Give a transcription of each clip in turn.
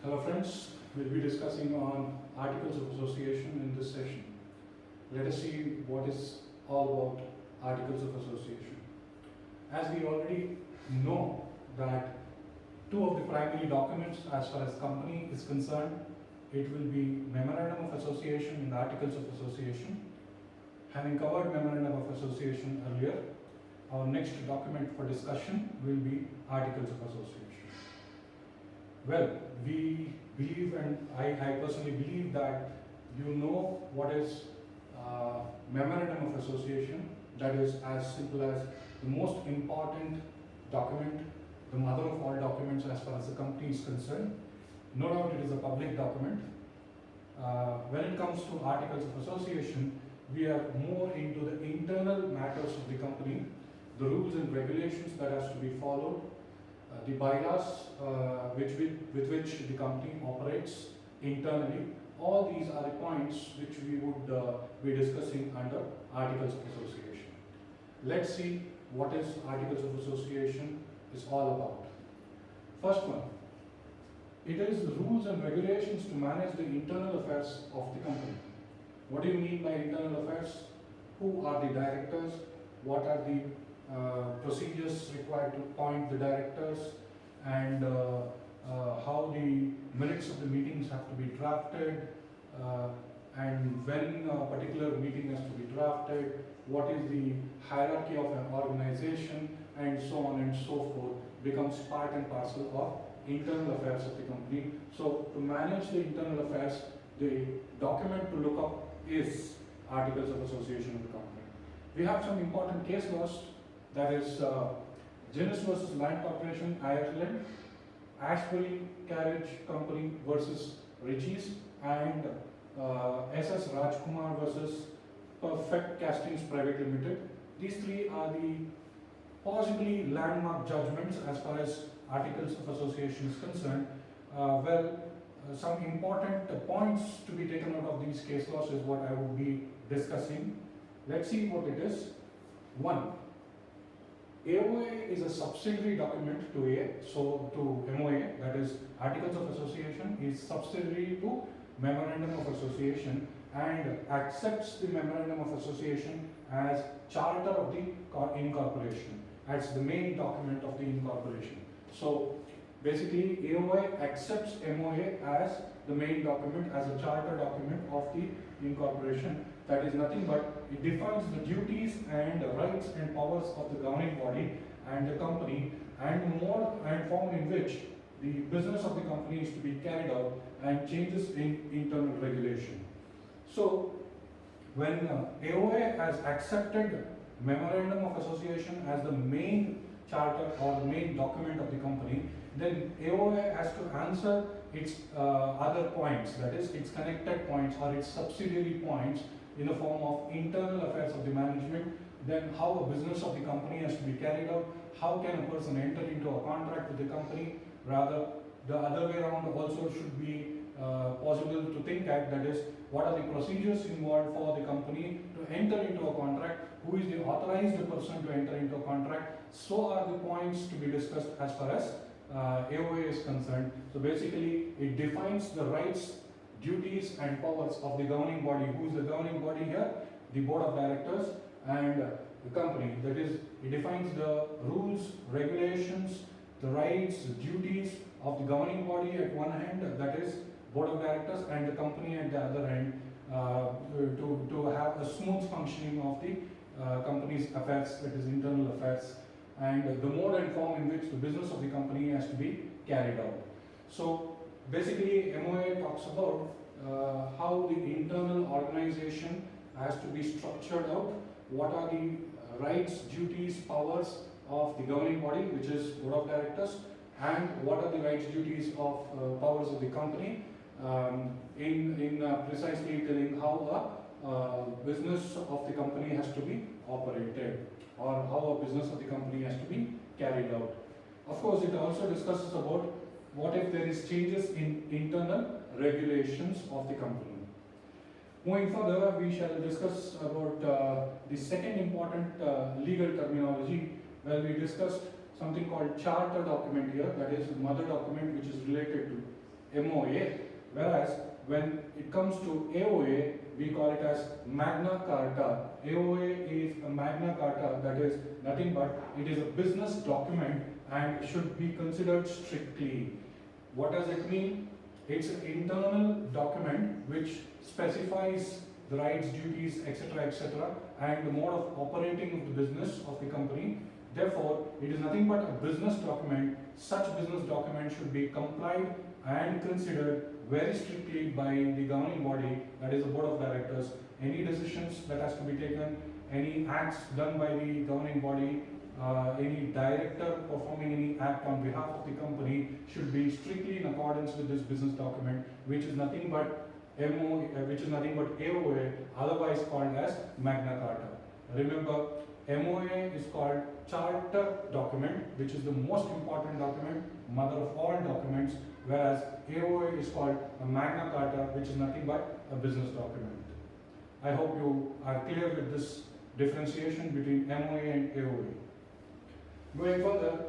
Hello friends, we'll be discussing on Articles of Association in this session. Let us see what is all about Articles of Association. As we already know that two of the primary documents as far as company is concerned, it will be Memorandum of Association and Articles of Association. Having covered Memorandum of Association earlier, our next document for discussion will be Articles of Association. Well, we believe, and I personally believe that you know what is Memorandum of Association. That is as simple as the most important document, the mother of all documents as far as the company is concerned. No doubt it is a public document. When it comes to Articles of Association, we are more into the internal matters of the company, the rules and regulations that has to be followed, the bylaws with which the company operates internally. All these are the points which we would be discussing under Articles of Association. Let's see what is Articles of Association is all about. First one, it is the rules and regulations to manage the internal affairs of the company. What do you mean by internal affairs? Who are the directors? What are the procedures required to appoint the directors, and how the minutes of the meetings have to be drafted, and when a particular meeting has to be drafted, what is the hierarchy of an organization, and so on and so forth, becomes part and parcel of internal affairs of the company. So to manage the internal affairs, the document to look up is Articles of Association of the company. We have some important case laws. That is Guinness versus Land Corporation, Ireland, Ashbury Carriage Company versus Ritchie's, and SS Rajkumar versus Perfect Castings Private Limited. These three are the possibly landmark judgments as far as Articles of Association is concerned. Some important points to be taken out of these case laws is what I will be discussing. Let's see what it is. 1. AOA is a subsidiary document to MOA, that is Articles of Association is subsidiary to Memorandum of Association and accepts the Memorandum of Association as charter of the incorporation, as the main document of the incorporation. So basically AOA accepts MOA as the main document, as a charter document of the incorporation. That is nothing but it defines the duties and rights and powers of the governing body and the company, and mode and form in which the business of the company is to be carried out, and changes in internal regulation. So when AOA has accepted Memorandum of Association as the main charter or the main document of the company, then AOA has to answer its other points, that is its connected points or its subsidiary points, in the form of internal affairs of the management, then how a business of the company has to be carried out, how can a person enter into a contract with the company, rather the other way around also should be possible to think at, that is what are the procedures involved for the company to enter into a contract, who is the authorized person to enter into a contract. So are the points to be discussed as far as AOA is concerned. So basically it defines the rights, duties and powers of the governing body. Who is the governing body here? The board of directors and the company. That is, it defines the rules, regulations, the rights, the duties of the governing body at one hand, that is board of directors, and the company at the other end, to have a smooth functioning of the company's affairs, that is internal affairs, and the mode and form in which the business of the company has to be carried out. So basically MOA talks about how the internal organization has to be structured out, what are the rights, duties, powers of the governing body, which is board of directors, and what are the rights, duties of powers of the company, in precisely telling how a business of the company has to be operated, or how a business of the company has to be carried out. Of course, it also discusses about what if there is changes in internal regulations of the company. Moving further, we shall discuss about the second important legal terminology. Well, we discussed something called charter document here, that is mother document which is related to MOA, whereas when it comes to AOA, we call it as Magna Carta. AOA is a Magna Carta, that is nothing but it is a business document and should be considered strictly. What does it mean? It's an internal document which specifies the rights, duties, etc., and the mode of operating of the business of the company. Therefore, it is nothing but a business document. Such business document should be complied and considered very strictly by the governing body, that is the board of directors. Any decisions that has to be taken, any acts done by the governing body, any director performing any act on behalf of the company should be strictly in accordance with this business document, which is nothing but AOA, otherwise called as Magna Carta. Remember, MOA is called charter document, which is the most important document, mother of all documents, whereas AOA is called a Magna Carta, which is nothing but a business document. I hope you are clear with this differentiation between MOA and AOA. Going further,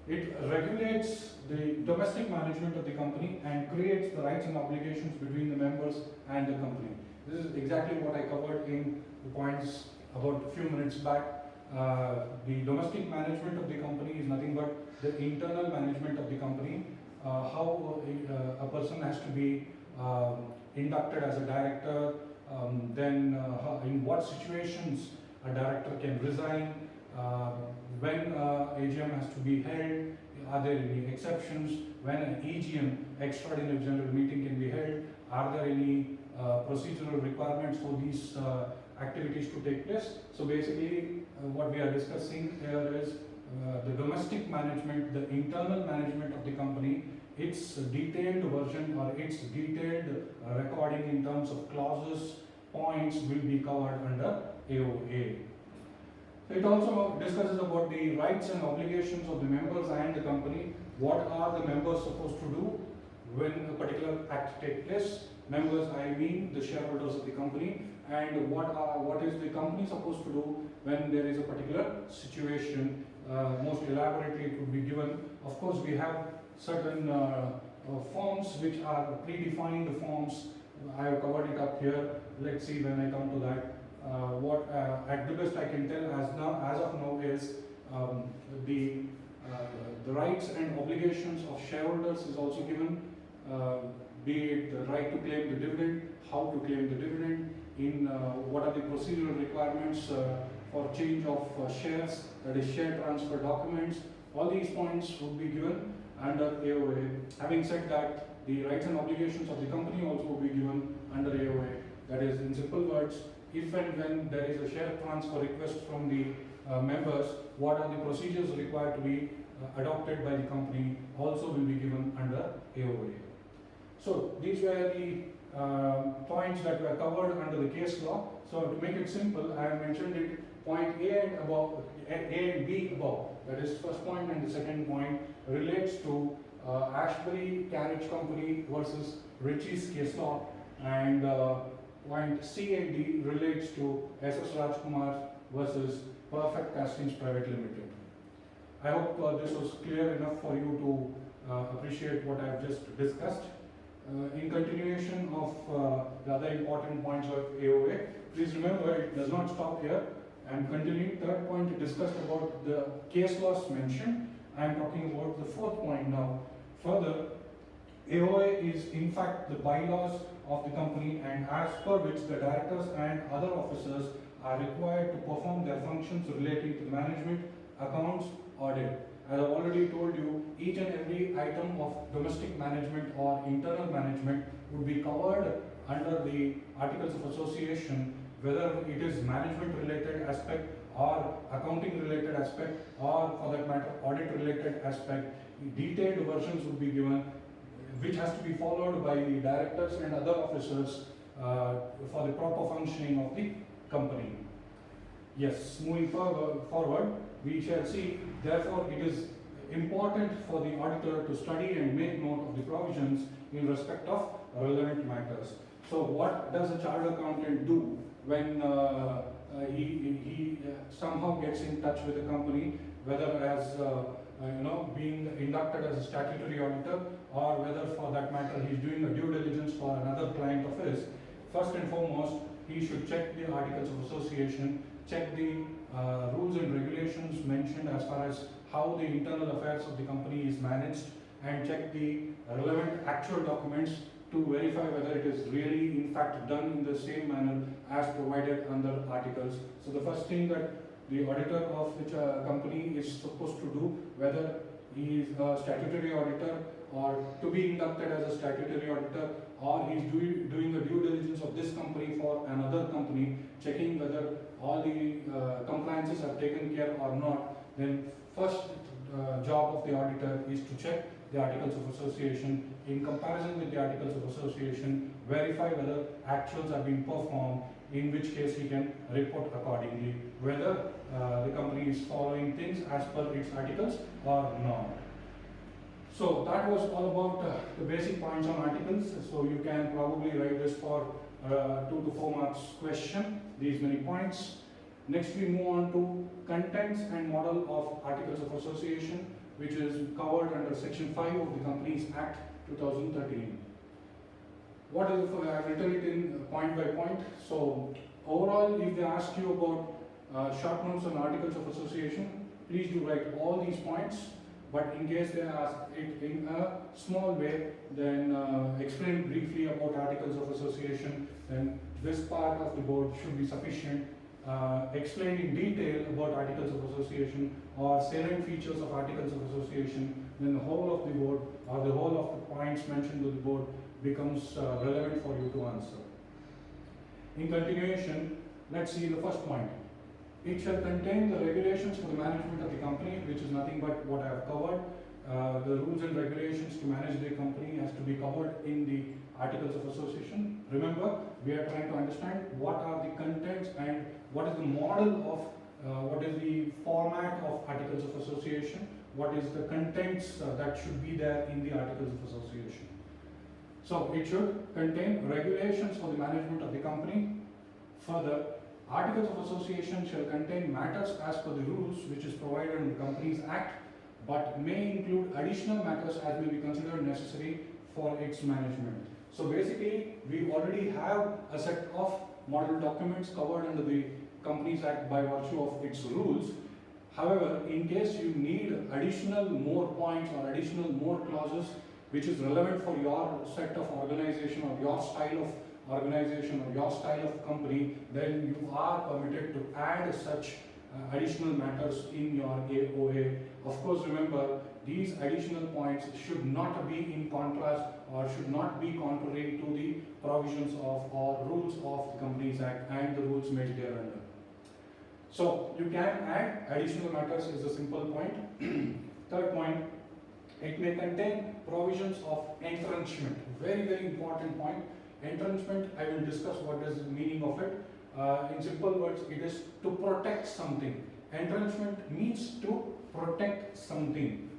it regulates the domestic management of the company and creates the rights and obligations between the members and the company. This is exactly what I covered in the points about a few minutes back. The domestic management of the company is nothing but the internal management of the company, how a person has to be inducted as a director, then in what situations a director can resign, when AGM has to be held, are there any exceptions, when an EGM, extraordinary general meeting, can be held, are there any procedural requirements for these activities to take place. So basically what we are discussing here is the domestic management, the internal management of the company, its detailed version or its detailed recording in terms of clauses, points will be covered under AOA. So it also discusses about the rights and obligations of the members and the company. What are the members supposed to do when a particular act takes place? Members, I mean the shareholders of the company. And what is the company supposed to do when there is a particular situation? Most elaborately it would be given. Of course, we have certain forms which are predefined forms. I have covered it up here. Let's see when I come to that. What at the best I can tell as of now is the rights and obligations of shareholders is also given, be it the right to claim the dividend, how to claim the dividend, in what are the procedural requirements for change of shares, that is share transfer documents. All these points would be given under AOA. Having said that, the rights and obligations of the company also will be given under AOA. That is, in simple words, if and when there is a share transfer request from the members, what are the procedures required to be adopted by the company also will be given under AOA. So these were the points that were covered under the case law. So to make it simple, I have mentioned it, point A and B above. That is first point, and the second point relates to Ashbury Carriage Company versus Ritchie's case law, and point C and D relates to SS Rajkumar versus Perfect Castings Private Limited. I hope this was clear enough for you to appreciate what I have just discussed. In continuation of the other important points of AOA, please remember it does not stop here. I am continuing. Third point, discussed about the case laws mentioned. I am talking about the fourth point now. Further, AOA is in fact the bylaws of the company, and as per which the directors and other officers are required to perform their functions relating to management, accounts, audit. As I have already told you, each and every item of domestic management or internal management would be covered under the Articles of Association, whether it is management related aspect or accounting related aspect, or for that matter audit related aspect. Detailed versions would be given, which has to be followed by the directors and other officers for the proper functioning of the company. Yes, moving forward, we shall see, therefore it is important for the auditor to study and make note of the provisions in respect of relevant matters. So what does a chartered accountant do when he somehow gets in touch with the company whether as being inducted as a statutory auditor, or whether for that matter he is doing a due diligence for another client of his, first and foremost he should check the articles of association, check the rules and regulations mentioned as far as how the internal affairs of the company is managed, and check the relevant actual documents to verify whether it is really in fact done in the same manner as provided under articles. So the first thing that the auditor of which a company is supposed to do, whether he is a statutory auditor or to be inducted as a statutory auditor, or he is doing the due diligence of this company for another company, checking whether all the compliances are taken care or not, then first job of the auditor is to check the articles of association. In comparison with the articles of association, verify whether actuals are being performed, in which case he can report accordingly whether the company is following things as per its articles or not. So that was all about the basic points on articles. So you can probably write this for 2 to 4 marks question, these many points. Next we move on to contents and model of articles of association, which is covered under section 5 of the Companies Act 2013. What is it? I have written it in point by point. So overall, if they ask you about short notes on articles of association, please do write all these points. But in case they ask it in a small way, then explain briefly about articles of association, then this part of the board should be sufficient. Explain in detail about articles of association or salient features of articles of association, then the whole of the board or the whole of the points mentioned with the board becomes relevant for you to answer. In continuation, let's see the first point. It shall contain the regulations for the management of the company, which is nothing but what I have covered. The rules and regulations to manage the company has to be covered in the articles of association. Remember, we are trying to understand what are the contents and what is the model of, what is the format of articles of association, what is the contents that should be there in the articles of association. So it should contain regulations for the management of the company. Further, articles of association shall contain matters as per the rules which is provided in the Companies Act, but may include additional matters as may be considered necessary for its management. So basically, we already have a set of model documents covered under the Companies Act by virtue of its rules. However, in case you need additional more points or additional more clauses which is relevant for your set of organization or your style of organization or your style of company, then you are permitted to add such additional matters in your AOA. Of course, remember, these additional points should not be in contrast or should not be contrary to the provisions of or rules of the Companies Act and the rules made thereunder. So you can add additional matters is a simple point. Third point, it may contain provisions of entrenchment. Very, very important point. Entrenchment, I will discuss what is the meaning of it. In simple words, it is to protect something. Entrenchment means to protect something.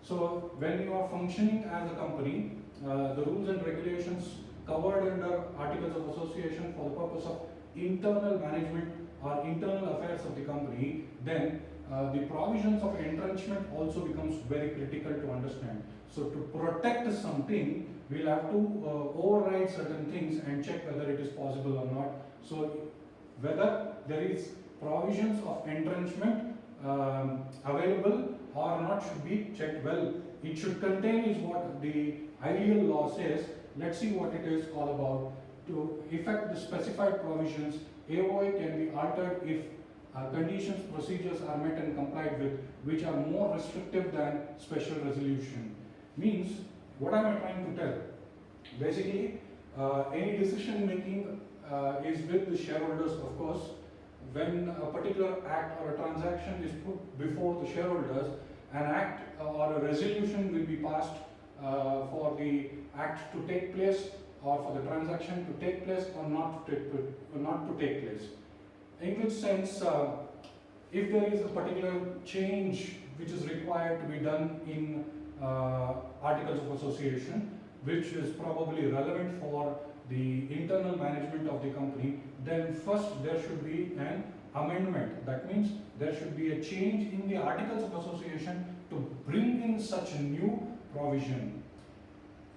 So when you are functioning as a company, the rules and regulations covered under articles of association for the purpose of internal management or internal affairs of the company, then the provisions of entrenchment also becomes very critical to understand. So to protect something, we'll have to override certain things and check whether it is possible or not. So whether there is provisions of entrenchment available or not should be checked well. It should contain is what the ideal law says. Let's see what it is all about. To effect the specified provisions, AOA can be altered if conditions, procedures are met and complied with, which are more restrictive than special resolution. Means, what am I trying to tell? Basically, any decision making is with the shareholders, of course. When a particular act or a transaction is put before the shareholders, an act or a resolution will be passed for the act to take place or for the transaction to take place or not to take place. In which sense, if there is a particular change which is required to be done in articles of association, which is probably relevant for the internal management of the company, then first there should be an amendment. That means there should be a change in the Articles of Association to bring in such a new provision.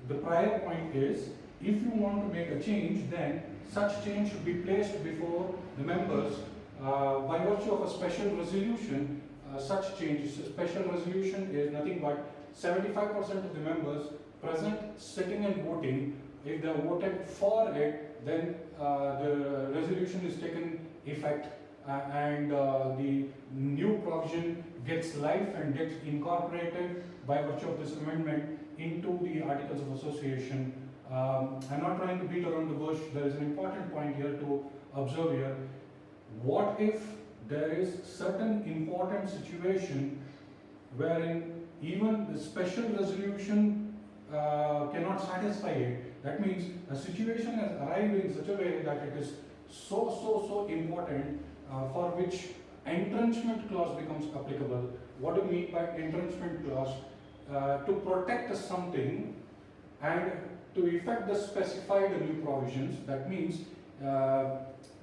The prior point is, if you want to make a change, then such change should be placed before the members by virtue of a special resolution. Such change, special resolution is nothing but 75% of the members present, sitting and voting. If they voted for it, then the resolution is taken effect and the new provision gets life and gets incorporated by virtue of this amendment into the Articles of Association. I'm not trying to beat around the bush. There is an important point here to observe here. What if there is certain important situation wherein even the special resolution cannot satisfy it? That means a situation has arrived in such a way that it is so important for which entrenchment clause becomes applicable. What do you mean by entrenchment clause? To protect something and to effect the specified new provisions. That means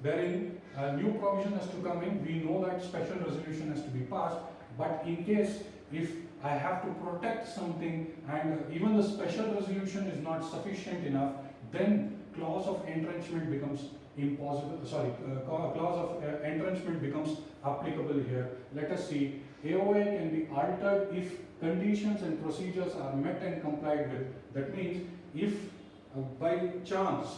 wherein a new provision has to come in, we know that special resolution has to be passed, but in case if I have to protect something and even the special resolution is not sufficient enough, then clause of entrenchment becomes impossible, clause of entrenchment becomes applicable here. Let us see, AOA can be altered if conditions and procedures are met and complied with. That means if by chance,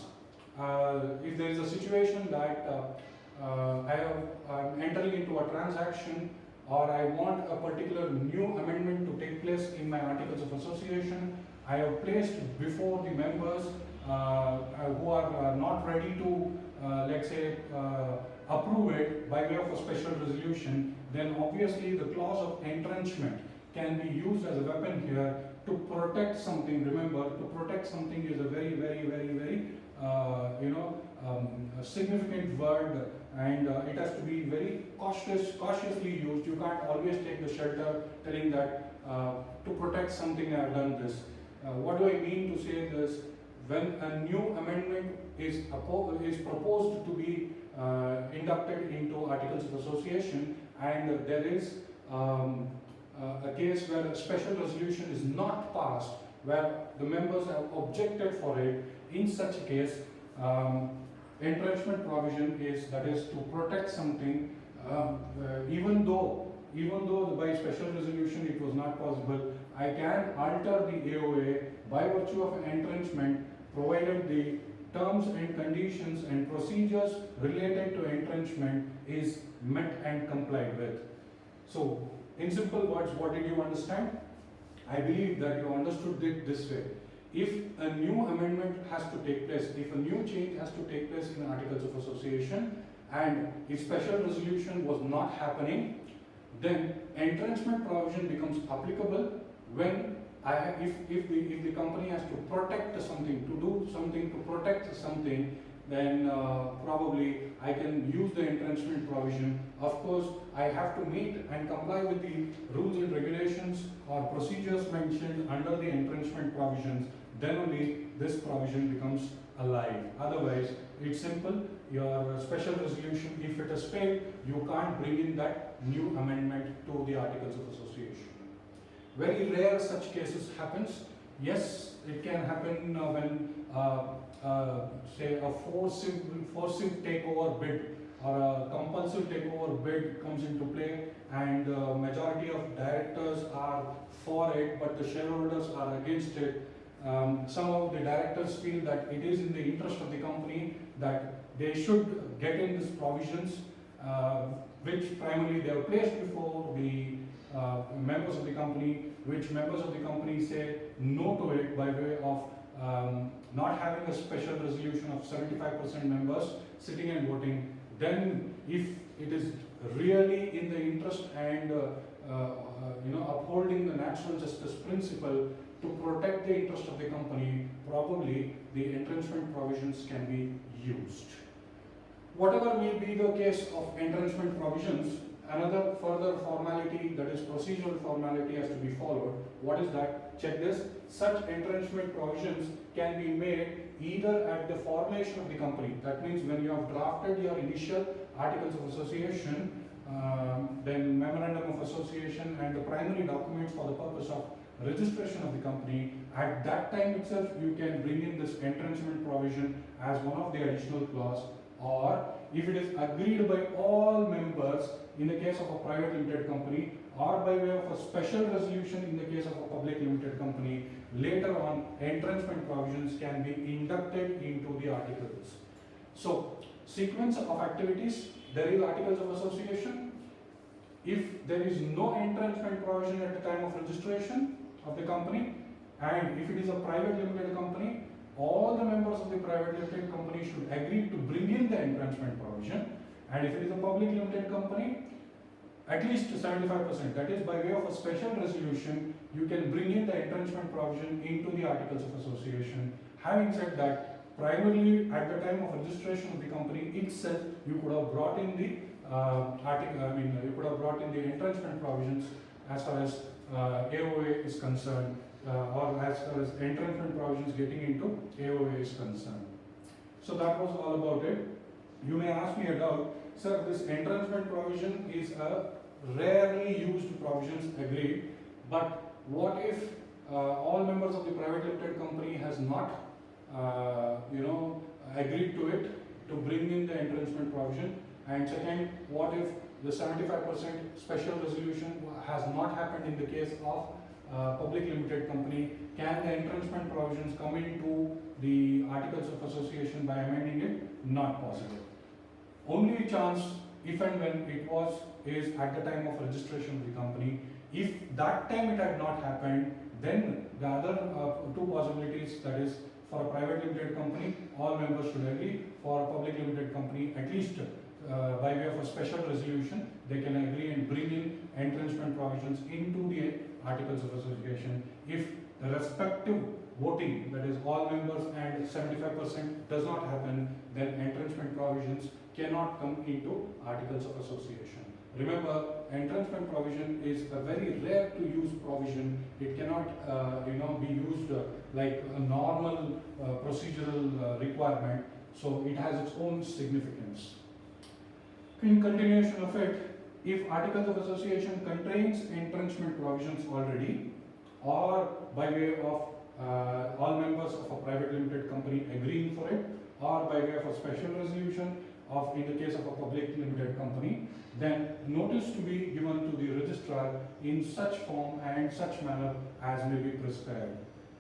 if there is a situation that I'm entering into a transaction or I want a particular new amendment to take place in my Articles of Association, I have placed before the members who are not ready to, let's say, approve it by way of a special resolution, then obviously the clause of entrenchment can be used as a weapon here to protect something. Remember, to protect something is a very significant word, and it has to be very cautiously used. You can't always take the shelter telling that to protect something I have done this. What do I mean to say this? When a new amendment is proposed to be inducted into Articles of Association, and there is a case where a special resolution is not passed, where the members have objected for it, in such a case, entrenchment provision is, that is, to protect something, even though by special resolution it was not possible, I can alter the AOA by virtue of entrenchment, provided the terms and conditions and procedures related to entrenchment is met and complied with. So, in simple words, what did you understand? I believe that you understood it this way. If a new amendment has to take place, if a new change has to take place in Articles of Association, and if special resolution was not happening, then entrenchment provision becomes applicable when if the company has to protect something, to do something to protect something, then probably I can use the entrenchment provision. Of course, I have to meet and comply with the rules and regulations or procedures mentioned under the entrenchment provisions. Then only this provision becomes alive. Otherwise, it's simple. Your special resolution, if it has failed, you can't bring in that new amendment to the Articles of Association. Very rare such cases happens. Yes, it can happen when say a forcive takeover bid or a compulsive takeover bid comes into play, and majority of directors are for it, but the shareholders are against it. Some of the directors feel that it is in the interest of the company that they should get in these provisions, which primarily they have placed before the members of the company, which members of the company say no to it by way of not having a special resolution of 75% members sitting and voting. Then if it is really in the interest and upholding the natural justice principle to protect the interest of the company, probably the entrenchment provisions can be used. Whatever may be the case of entrenchment provisions, another further formality, that is procedural formality, has to be followed. What is that? Check this. Such entrenchment provisions can be made either at the formation of the company. That means when you have drafted your initial articles of association, then memorandum of association and the primary documents for the purpose of registration of the company. At that time itself, you can bring in this entrenchment provision as one of the additional clause, or if it is agreed by all members in the case of a private limited company, or by way of a special resolution in the case of a public limited company, later on entrenchment provisions can be inducted into the articles. So, sequence of activities, there is articles of association. If there is no entrenchment provision at the time of registration of the company, and if it is a private limited company, all the members of the private limited company should agree to bring in the entrenchment provision, and if it is a public limited company, at least 75%, that is by way of a special resolution, you can bring in the entrenchment provision into the articles of association. Having said that, primarily at the time of registration of the company itself, you could have brought in the you could have brought in the entrenchment provisions as far as AOA is concerned, or as far as entrenchment provisions getting into AOA is concerned. So that was all about it. You may ask me a doubt, sir, this entrenchment provision is a rarely used provisions, agreed, but what if all members of the private limited company has not agreed to it, to bring in the entrenchment provision? And second, what if the 75% special resolution has not happened in the case of public limited company? Can the entrenchment provisions come into the articles of association by amending it? Not possible. Only chance, if and when it was, is at the time of registration of the company. If that time it had not happened, then the other two possibilities, that is for a private limited company, all members should agree. For a public limited company, at least by way of a special resolution, they can agree and bring in entrenchment provisions into the articles of association. If the respective voting, that is all members and 75% does not happen, then entrenchment provisions cannot come into articles of association. Remember, entrenchment provision is a very rare to use provision. It cannot be used like a normal procedural requirement, so it has its own significance. In continuation of it, if articles of association contains entrenchment provisions already, or by way of all members of a private limited company agreeing for it, or by way of a special resolution of in the case of a public limited company, then notice to be given to the registrar in such form and such manner as may be prescribed.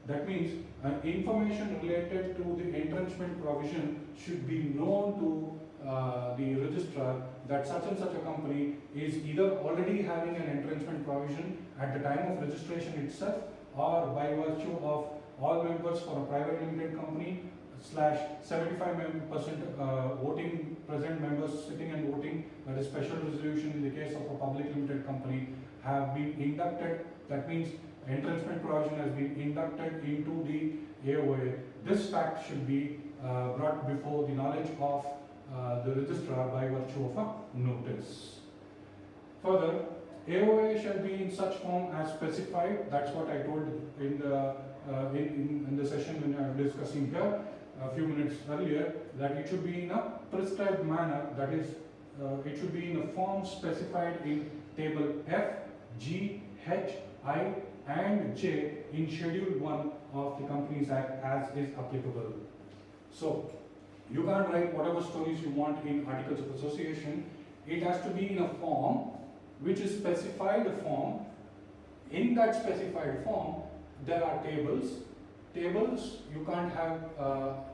That means information related to the entrenchment provision should be known to the registrar, that such and such a company is either already having an entrenchment provision at the time of registration itself, or by virtue of all members for a private limited company / 75% voting present members sitting and voting, that is special resolution in the case of a public limited company, have been inducted. That means entrenchment provision has been inducted into the AOA. This fact should be brought before the knowledge of the registrar by virtue of a notice. Further, AOA shall be in such form as specified. That's what I told in the session when I was discussing here a few minutes earlier, that it should be in a prescribed manner. That is, it should be in a form specified in table F, G, H, I and J in Schedule 1 of the Companies Act as is applicable. So, you can't write whatever stories you want in articles of association. It has to be in a form which is specified form. In that specified form, there are tables. Tables, you can't have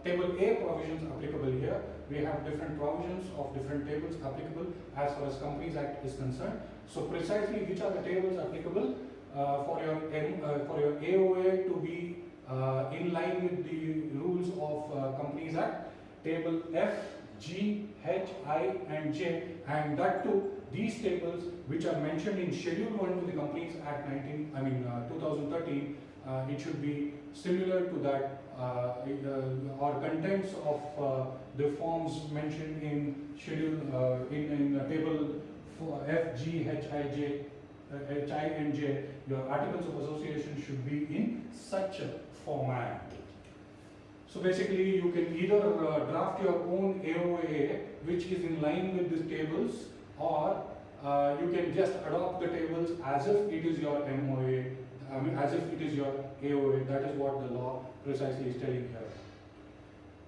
table A provisions applicable here. We have different provisions of different tables applicable as far as Companies Act is concerned. So precisely which are the tables applicable for your AOA to be in line with the rules of Companies Act? Table F, G, H, I and J, and that too, these tables which are mentioned in Schedule 1 to the Companies Act 2013, it should be similar to that or contents of the forms mentioned in Schedule in table for F, G, H, I, J, H, I and J. Your articles of association should be in such a format. So basically, you can either draft your own AOA which is in line with these tables, or you can just adopt the tables as if it is your MOA, as if it is your AOA. That is what the law precisely is telling here.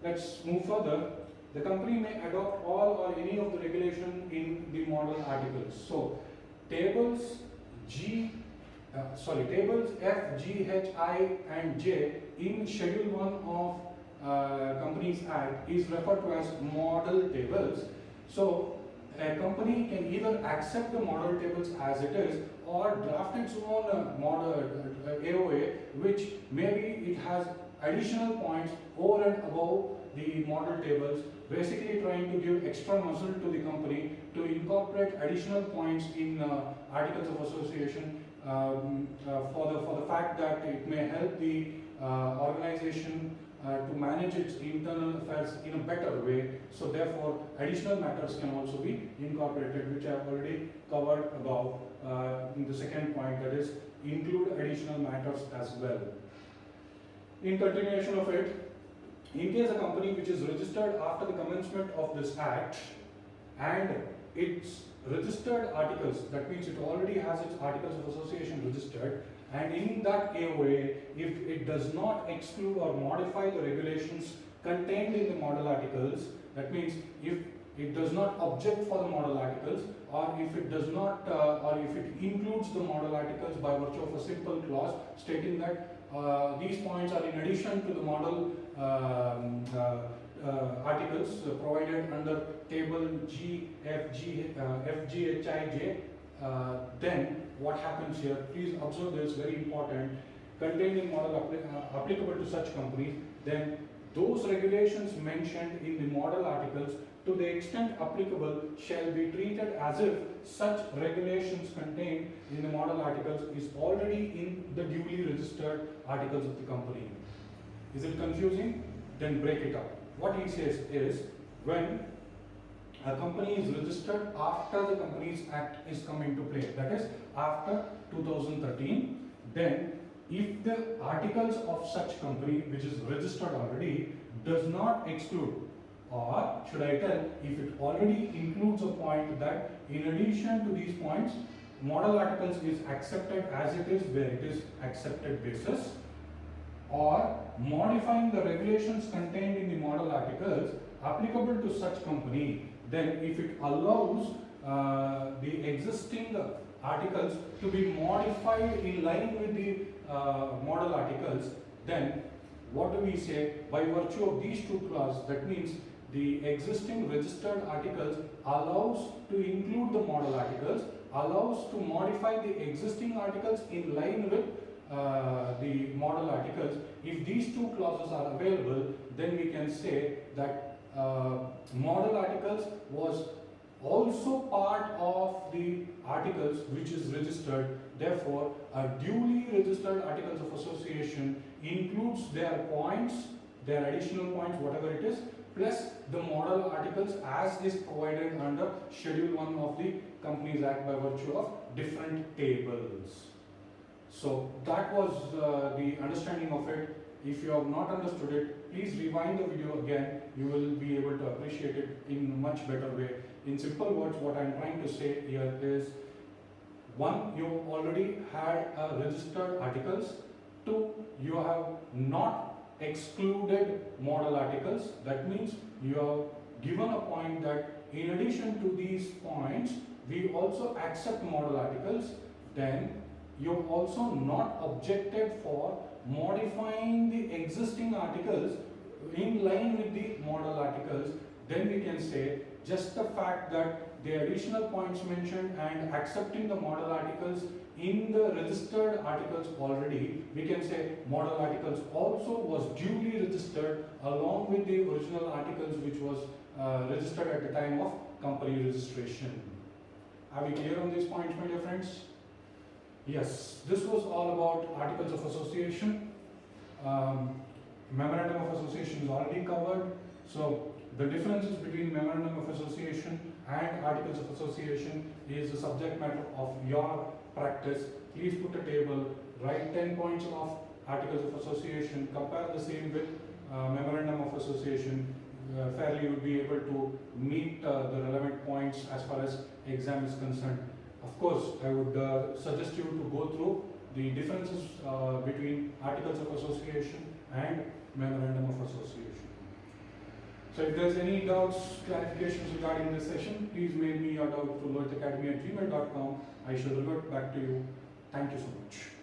Let's move further. The company may adopt all or any of the regulation in the model articles. So tables tables F, G, H, I and J in Schedule 1 of Companies Act is referred to as model tables. So a company can either accept the model tables as it is or draft its own model AOA, which maybe it has additional points over and above the model tables, basically trying to give extra muscle to the company to incorporate additional points in articles of association for the fact that it may help the organization to manage its internal affairs in a better way. So therefore, additional matters can also be incorporated, which I have already covered above in the second point, that is include additional matters as well. In continuation of it, in case a company which is registered after the commencement of this act and its registered articles, that means it already has its articles of association registered, and in that AOA, if it does not exclude or modify the regulations contained in the model articles, that means if it does not object for the model articles, or if it does not, or if it includes the model articles by virtue of a simple clause stating that these points are in addition to the model articles provided under table G, F, G, H, I, J, then what happens here? Please observe this, very important. Contained in model applicable to such companies, then those regulations mentioned in the model articles, to the extent applicable, shall be treated as if such regulations contained in the model articles is already in the duly registered articles of the company. Is it confusing? Then break it up. What he says is, when a company is registered after the Companies Act is come into play, that is after 2013, then if the articles of such company which is registered already does not exclude, or should I tell, if it already includes a point that in addition to these points, model articles is accepted as it is where it is accepted basis, or modifying the regulations contained in the model articles applicable to such company, then if it allows the existing articles to be modified in line with the model articles, then what do we say? By virtue of these two clauses, that means the existing registered articles allows to include the model articles, allows to modify the existing articles in line with the model articles. If these two clauses are available, then we can say that model articles was also part of the articles which is registered. Therefore, a duly registered articles of association includes their points, their additional points, whatever it is, plus the model articles as is provided under Schedule 1 of the Companies Act by virtue of different tables. So that was the understanding of it. If you have not understood it, please rewind the video again. You will be able to appreciate it in a much better way. In simple words, what I am trying to say here is, one, you already had registered articles. Two, you have not excluded model articles. That means you have given a point that in addition to these points, we also accept model articles. Then you have also not objected for modifying the existing articles in line with the model articles. Then we can say just the fact that the additional points mentioned and accepting the model articles in the registered articles already, we can say model articles also was duly registered along with the original articles which was registered at the time of company registration. Are we clear on these points, my dear friends? Yes, this was all about articles of association. Memorandum of association is already covered. So the differences between memorandum of association and articles of association is the subject matter of your practice. Please put a table, write 10 points of articles of association, compare the same with memorandum of association. fairly you would be able to meet the relevant points as far as exam is concerned. Of course, I would suggest you to go through the differences between articles of association and memorandum of association. So if there's any doubts, clarifications regarding this session, please mail me your doubt to lohitacademy@gmail.com. I shall revert back to you. Thank you so much.